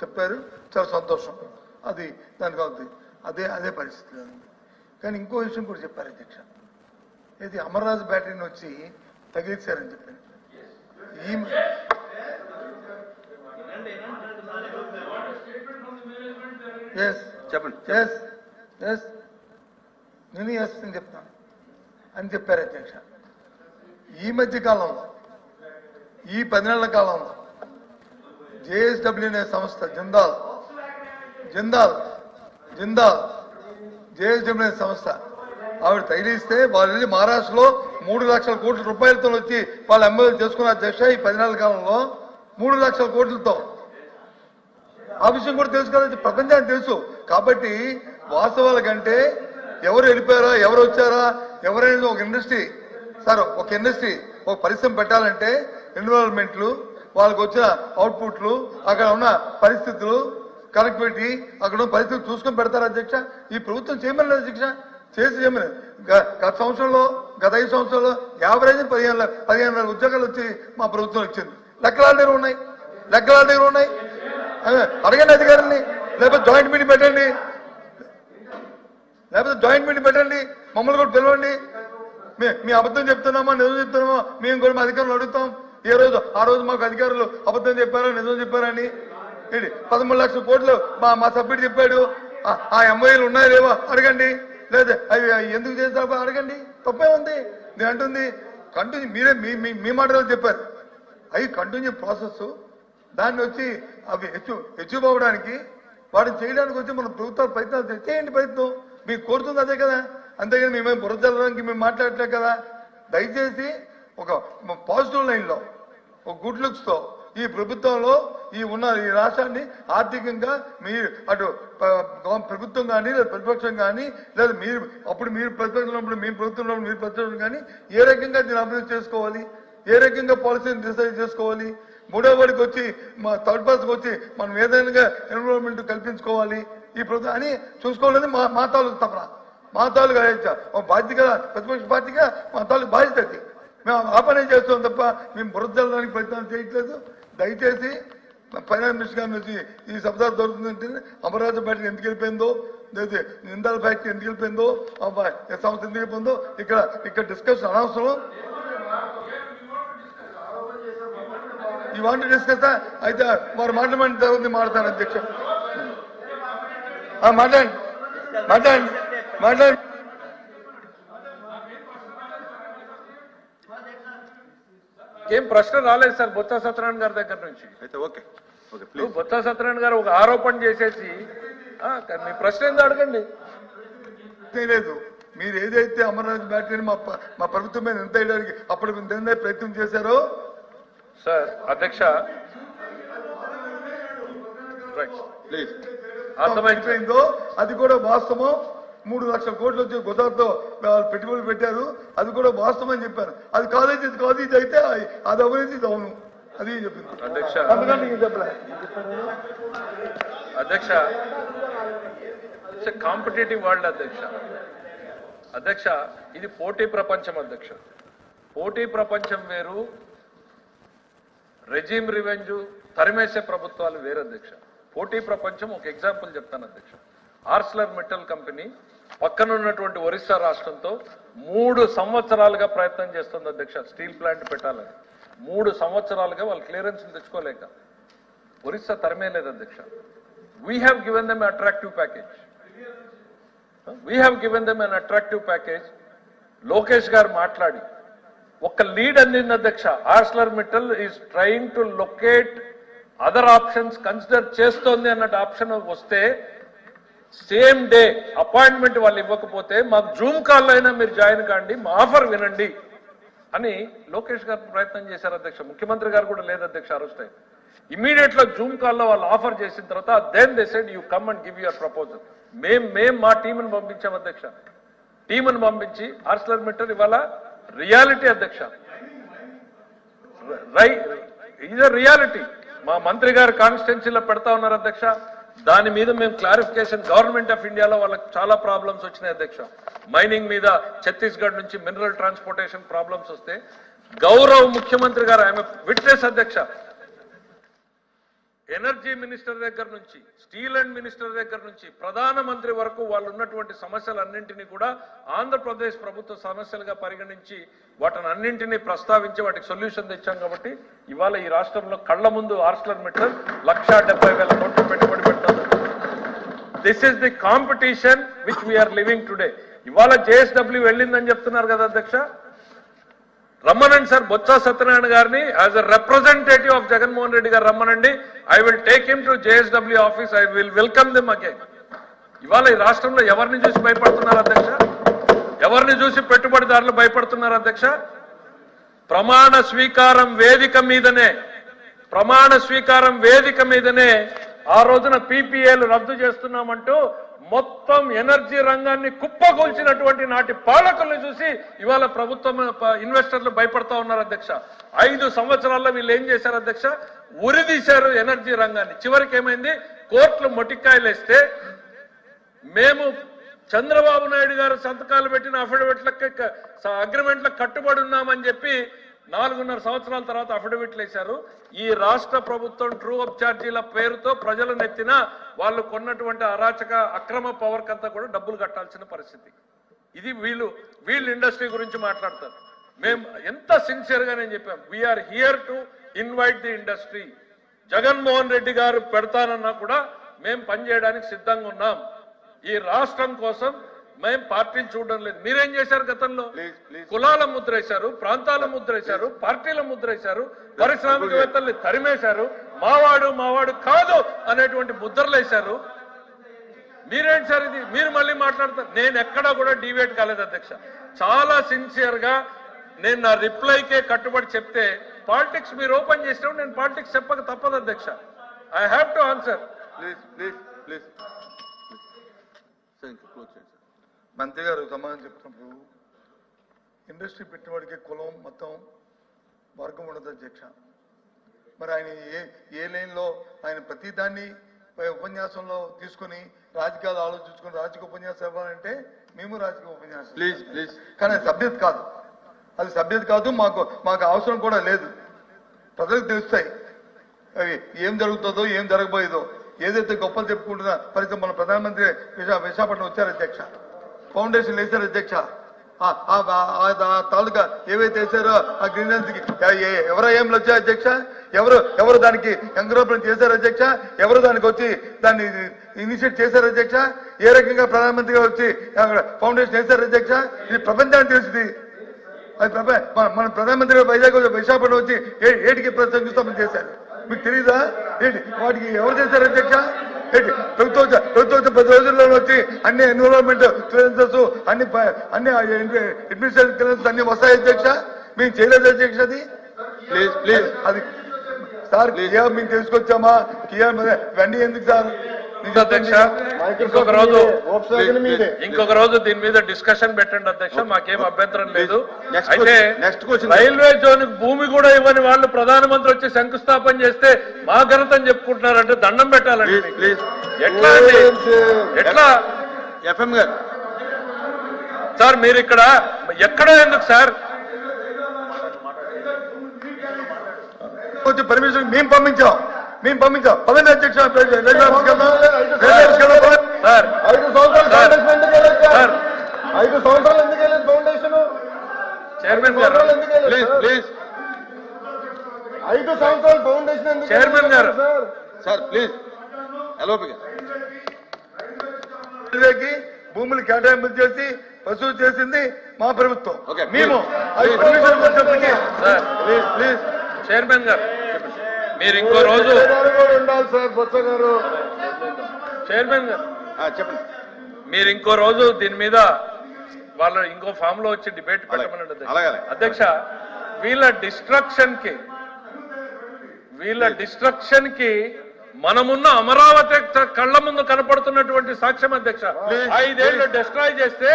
చెప్పారు, చాలా సంతోషం. అది దానికి అవుతుంది, అదే పరిస్థితి. కానీ ఇంకో విషయం కూడా చెప్పారు అధ్యక్ష, ఇది అమర్రాజు బ్యాటరీని వచ్చి తగిలించారని చెప్పారు. నేను అని చెప్తాను అని చెప్పారు అధ్యక్ష. ఈ మధ్య కాలంలో, ఈ 10 నెలల కాలంలో జేఎస్డబ్ల్యూ అనే సంస్థ జిందాల్ జేఎస్డబ్ల్యూ అనే సంస్థ ఆవిడ తగిలిస్తే వాళ్ళు వెళ్ళి మహారాష్ట్రలో 3 లక్షల కోట్ల రూపాయలతో వచ్చి వాళ్ళు ఎమ్మెల్యే చేసుకున్న అధ్యక్ష. ఈ 10 నెలల కాలంలో 3 లక్షల కోట్లతో. ఆ విషయం కూడా తెలుసు కదా, ప్రపంచానికి తెలుసు. కాబట్టి వాస్తవాల కంటే ఎవరు వెళ్ళిపోయారా, ఎవరు వచ్చారా, ఎవరైనా ఒక ఇండస్ట్రీ సార్, ఒక పరిశ్రమ పెట్టాలంటే ఎన్విరాన్మెంట్లు, వాళ్ళకు వచ్చిన అవుట్పుట్లు, అక్కడ ఉన్న పరిస్థితులు, కనెక్టివిటీ, అక్కడ ఉన్న పరిస్థితులు చూసుకొని పెడతారు అధ్యక్ష. ఈ ప్రభుత్వం చేయమని లేదు అధ్యక్ష, చేయమని. గత 5 సంవత్సరాల్లో యావరేజ్ 15,000 ఉద్యోగాలు వచ్చి మా ప్రభుత్వం వచ్చింది. లెక్కల దగ్గర ఉన్నాయి. అడగండి అధికారుల్ని, లేకపోతే జాయింట్ మీటింగ్ పెట్టండి, మమ్మల్ని కూడా పిలవండి. మీ అబద్ధం చెప్తున్నామా నిజం చెప్తున్నామా మేము కూడా మా అధికారులు అడుగుతాం. ఆ రోజు మాకు అధికారులు అబద్ధం చెప్పారా నిజం చెప్పారని. 13 లక్షల కోట్లు మా సభ్యుడు చెప్పాడు. ఆ ఎంఓఏలు ఉన్నాయో లేవో అడగండి, లేదా అవి ఎందుకు చేస్తారో అడగండి. తప్పే ఉంది. నేను అంటుంది కంటిన్యూ, మీరే మీ మాటలో చెప్పారు. అవి కంటిన్యూ ప్రాసెస్. దాన్ని వచ్చి అవి అచీవ్ అవ్వడానికి, వాటిని చేయడానికి వచ్చి మన ప్రభుత్వాలు ప్రయత్నాలు చేయండి. ప్రయత్నం మీకు కోరుతుంది అదే కదా, అంతేగాని మేమేం బురదల్లడానికి మేము మాట్లాడట్లేదు కదా. దయచేసి ఒక పాజిటివ్ లైన్లో, ఒక గుడ్ లుక్స్తో ఈ ప్రభుత్వంలో ఈ రాష్ట్రాన్ని ఆర్థికంగా మీరు అటు ప్రభుత్వం కానీ, లేదా ప్రతిపక్షం కానీ, లేదా మీరు ప్రతిపక్షంలో మేము ప్రభుత్వంలో మీరు ప్రతిపక్షం కానీ ఏ రకంగా దీన్ని అభివృద్ధి చేసుకోవాలి, ఏ రకంగా పాలసీని డిసైడ్ చేసుకోవాలి, మూడో వాడికి వచ్చి మా థర్డ్ పర్సన్కి వచ్చి మనం ఏదైనా ఎన్విరాన్మెంట్ కల్పించుకోవాలి ఈ ప్రభుత్వం అని చూసుకోవాలని మా తాలూకు తపన. మా తాలూకు ఒక బాధ్యత, ప్రతిపక్ష పార్టీగా మా తాలూకు బాధ్యత అది. మేము ఆ పనే చేస్తాం తప్ప మేము బురదల్లడానికి ప్రయత్నం చేయట్లేదు. దయచేసి ఫైనాన్స్ మినిస్టర్ గారిని వచ్చి ఈ శబ్దాలు దొరుకుతుందంటే అమరావతి బ్యాటరీ ఎందుకు వెళ్ళిపోయిందో, లేదా నిందాల ఫ్యాక్టరీ ఎందుకు వెళ్ళిపోయిందో, సంస్థ ఎందుకు వెళ్ళిపోయిందో ఇక్కడ డిస్కషన్ అనవసరం. ఈ వాంట్ డిస్కస్ అయితే వారు మాట్లాడిన తర్వాత మాట్లాడతాను అధ్యక్ష. మాట్లాడండి. ఏం ప్రశ్న రాలేదు సార్ బొత్స సత్యనారాయణ గారి దగ్గర నుంచి. అయితే ఓకే, బొత్స సత్యనారాయణ గారు ఒక ఆరోపణ చేసేసి మీ ప్రశ్న ఏందో అడగండి. లేదు, మీరు ఏదైతే అమర్నాథ్ బ్యాటరీని మా ప్రభుత్వం మీద ఎంత వేయడానికి అప్పుడు ప్రయత్నం చేశారో సార్ అధ్యక్ష ప్లీజ్ అర్థమైపోయిందో అది కూడా వాస్తవం. 3 లక్షల కోట్లు వచ్చి గుజరాత్ లో పెట్టుబడులు పెట్టారు, అది కూడా వాస్తవం అని చెప్పారు. అది కాదు ఇది అయితే అది అవినీతి, ఇది అవును, అది చెప్పింది అధ్యక్ష. కాంపిటేటివ్ వరల్డ్ అధ్యక్ష. ఇది పోటీ ప్రపంచం అధ్యక్ష. పోటీ ప్రపంచం వేరు, రెజీమ్ రివెంజ్ తరిమేసే ప్రభుత్వాలు వేరు అధ్యక్ష. పోటీ ప్రపంచం ఒక ఎగ్జాంపుల్ చెప్తాను అధ్యక్ష. ఆర్సిలర్ మెటల్ కంపెనీ పక్కన ఉన్నటువంటి ఒరిస్సా రాష్ట్రంతో 3 సంవత్సరాలుగా ప్రయత్నం చేస్తుంది అధ్యక్ష స్టీల్ ప్లాంట్ పెట్టాలని. 3 సంవత్సరాలుగా వాళ్ళు క్లియరెన్స్ తెచ్చుకోలేక ఒరిస్సా తరిమేలేదు అధ్యక్ష. We have given them attractive package. Lokesh గారు మాట్లాడి ఒక లీడ్ అందింది అధ్యక్ష. Arcelor metal is trying to locate other options consider చేస్తోంది అన్నట్టు ఆప్షన్ వస్తే సేమ్ డే అపాయింట్మెంట్ వాళ్ళు ఇవ్వకపోతే మాకు జూమ్ కాల్లో అయినా మీరు జాయిన్ కాండి, మా ఆఫర్ వినండి అని లోకేష్ గారు ప్రయత్నం చేశారు అధ్యక్ష. ముఖ్యమంత్రి గారు కూడా లేదు అధ్యక్ష ఆ రోజు టైం. ఇమీడియట్ గా జూమ్ కాల్లో వాళ్ళు ఆఫర్ చేసిన తర్వాత then they said you come and give your proposal. మేము మా టీంని పంపించాం అధ్యక్ష. టీంని పంపించి ఆర్సిలర్ మెటల్ ఇవాళ రియాలిటీ అధ్యక్ష. ఇది రియాలిటీ. మా మంత్రి గారు కాన్స్టిట్యున్సీలో పెడతా ఉన్నారు అధ్యక్ష. దాని మీద మేము క్లారిఫికేషన్, గవర్నమెంట్ ఆఫ్ ఇండియాలో వాళ్ళకి చాలా ప్రాబ్లమ్స్ వచ్చినాయి అధ్యక్ష. మైనింగ్ మీద ఛత్తీస్గఢ్ నుంచి మినరల్ ట్రాన్స్పోర్టేషన్ ప్రాబ్లమ్స్ వస్తే గౌరవ ముఖ్యమంత్రి గారు ఆమె విట్నెస్ అధ్యక్ష. ఎనర్జీ మినిస్టర్ దగ్గర నుంచి, స్టీల్ అండ్ మినిస్టర్ దగ్గర నుంచి, ప్రధానమంత్రి వరకు వాళ్ళు ఉన్నటువంటి సమస్యలన్నింటినీ కూడా ఆంధ్రప్రదేశ్ ప్రభుత్వ సమస్యలుగా పరిగణించి వాటిని అన్నింటినీ ప్రస్తావించి వాటికి సొల్యూషన్ తెచ్చాం. కాబట్టి ఇవాళ ఈ రాష్ట్రంలో కళ్ల ముందు ఆర్స్లర్ మిట్టల్ 1,70,000 కోట్లు పెట్టుబడి పెట్టదు. This is the competition which we're living today. ఇవాళ జేఎస్డబ్ల్యూ వెళ్ళిందని చెప్తున్నారు కదా అధ్యక్ష. రమ్మనండి సార్ బొత్స సత్యనారాయణ గారిని as a representative of Jaganmohan Reddy garu రమ్మనండి. I will take him to JSW office. I will welcome them again. ఇవాళ ఈ రాష్ట్రంలో ఎవరిని చూసి భయపడుతున్నారు అధ్యక్ష? ఎవరిని చూసి పెట్టుబడిదారులు భయపడుతున్నారు అధ్యక్ష? ప్రమాణ స్వీకారం వేదిక మీదనే ఆ రోజున పీపీఏలు రద్దు చేస్తున్నామంటూ మొత్తం ఎనర్జీ రంగాన్ని కుప్పగొల్చినటువంటి నాటి పాలకుల్ని చూసి ఇవాళ ప్రభుత్వం ఇన్వెస్టర్లు భయపడతా ఉన్నారు అధ్యక్ష. 5 సంవత్సరాల్లో వీళ్ళు ఏం చేశారు అధ్యక్ష? ఉరిదీశారు ఎనర్జీ రంగాన్ని. చివరికి ఏమైంది? కోర్టులు మొటిక్కాయలు వేస్తే మేము చంద్రబాబు నాయుడు గారు సంతకాలు పెట్టిన అఫిడవిట్లకి అగ్రిమెంట్లకు కట్టుబడి ఉన్నామని చెప్పి 4.5 సంవత్సరాల తర్వాత అఫిడవిట్లు వేశారు. ఈ రాష్ట్ర ప్రభుత్వం ట్రూ అప్ ఛార్జీల పేరుతో ప్రజలు నెత్తిన వాళ్ళు కొన్నటువంటి అరాచక అక్రమ పవర్ కంతా కూడా డబ్బులు కట్టాల్సిన పరిస్థితి. ఇది వీళ్ళు ఇండస్ట్రీ గురించి మాట్లాడతారు. మేము ఎంత సిన్సియర్ గా నేను చెప్పాం, we are here to invite the industry. Jaganmohan Reddy garu పెడతానన్నా కూడా మేము పనిచేయడానికి సిద్ధంగా ఉన్నాం. ఈ రాష్ట్రం కోసం మేము పార్టీలు చూడడం లేదు. మీరేం చేశారు గతంలో? కులాల ముద్ర వేశారు, ప్రాంతాల ముద్ర వేశారు, పార్టీల ముద్ర వేశారు, పారిశ్రామికవేత్తల్ని తరిమేశారు, మావాడు కాదు అనేటువంటి ముద్రలు వేశారు. మీరేంటి సార్ ఇది? మీరు మళ్ళీ మాట్లాడతారు. నేను ఎక్కడా కూడా డివేట్ కాలేదు అధ్యక్ష. చాలా సిన్సియర్ గా నేను నా రిప్లైకే కట్టుబడి చెప్తే పాలిటిక్స్ మీరు ఓపెన్ చేసినప్పుడు నేను పాలిటిక్స్ చెప్పక తప్పదు అధ్యక్ష. I have to answer. మంత్రి గారు సమాధానం చెప్తున్నప్పుడు ఇండస్ట్రీ పెట్టుబడికి కులం మొత్తం వర్గం ఉండదు అధ్యక్ష. మరి ఆయన ఏ లైన్లో ఆయన ప్రతిదాన్ని ఉపన్యాసంలో తీసుకుని రాజకీయాలు ఆలోచించుకుని రాజకీయ ఉపన్యాసం ఇవ్వాలంటే మేము రాజకీయ ఉపన్యాసం ప్లీజ్ కానీ అది సభ్యత కాదు. మాకు అవసరం కూడా లేదు. ప్రజలకు తెలుస్తాయి అవి ఏం జరుగుతుందో ఏం జరగబోయేదో. ఏదైతే గొప్పలు చెప్పుకుంటున్నా పరిస్థితి మన ప్రధానమంత్రి విశాఖపట్నం వచ్చారు అధ్యక్ష. ఫౌండేషన్ వేశారు అధ్యక్ష. తాలూకా ఏవైతే వేశారో ఆ గ్రీనెన్స్ కి ఎవరో ఏం వచ్చారు అధ్యక్ష? ఎవరు దానికి ఎంకరేజ్మెంట్ చేశారు అధ్యక్ష? ఎవరు దానికి వచ్చి దాన్ని ఇనిషియేట్ చేశారు అధ్యక్ష? ఏ రకంగా ప్రధానమంత్రిగా వచ్చి ఫౌండేషన్ వేశారు అధ్యక్ష? ఇది ప్రపంచానికి తెలిసింది. అది మన ప్రధానమంత్రి వైజాగ్ విశాఖపట్నం వచ్చి ఏటికి ప్రసంగిస్తామని చేశారు. మీకు తెలీదా? ఏంటి వాటికి ఎవరు చేశారు అధ్యక్ష? ఏంటి ప్రభుత్వం 10 రోజుల్లో వచ్చి అన్ని ఎన్విరాన్మెంట్ క్లియరెన్సెస్ అన్ని అడ్మినిస్ట్రేటివ్ క్లియరెన్స్ అన్ని వస్తాయి అధ్యక్ష. మేము చేయలేదు అధ్యక్ష. అది అది సార్ కియా మేము తీసుకొచ్చామా? కియా ఇవన్నీ ఎందుకు సార్? అధ్యక్ష ఇంకొక రోజు దీని మీద డిస్కషన్ పెట్టండి అధ్యక్ష. మాకేం అభ్యంతరం లేదు. అయితే రైల్వే జోన్ భూమి కూడా ఇవ్వని వాళ్ళు ప్రధానమంత్రి వచ్చి శంకుస్థాపన చేస్తే మా ఘనతని చెప్పుకుంటున్నారంటే దండం పెట్టాలండి. ఎట్లా ఎఫ్ఎం గారు సార్ మీరు ఇక్కడ ఎక్కడ ఎందుకు సార్ పర్మిషన్ మేము పంపించాం పదండి అధ్యక్ష. సార్ 5 సంవత్సరాలు ఎందుకు వెళ్ళలేదు? 5 సంవత్సరాలు ఎందుకు వెళ్ళలేదు ఫౌండేషన్? చైర్మన్ గారు ప్లీజ్ 5 సంవత్సరాలు ఫౌండేషన్ ఎందుకు? చైర్మన్ గారు సార్ ప్లీజ్ రైల్వేకి భూములు కేటాయింపు చేసి వసూలు చేసింది మా ప్రభుత్వం. మేము సార్ ప్లీజ్ చైర్మన్ గారు మీరు ఇంకో రోజు ఉండాలి సార్. బొత్స గారు చైర్మన్ గారు చెప్పండి. మీరు ఇంకో రోజు దీని మీద వాళ్ళు ఇంకో ఫామ్ లో వచ్చి డిబేట్ పెట్టమనండి అధ్యక్ష. వీళ్ళ డిస్ట్రక్షన్ కి మనమున్న అమరావతి కళ్ళ ముందు కనపడుతున్నటువంటి సాక్ష్యం అధ్యక్ష. 5 ఏళ్ళు డిస్ట్రాయ్ చేస్తే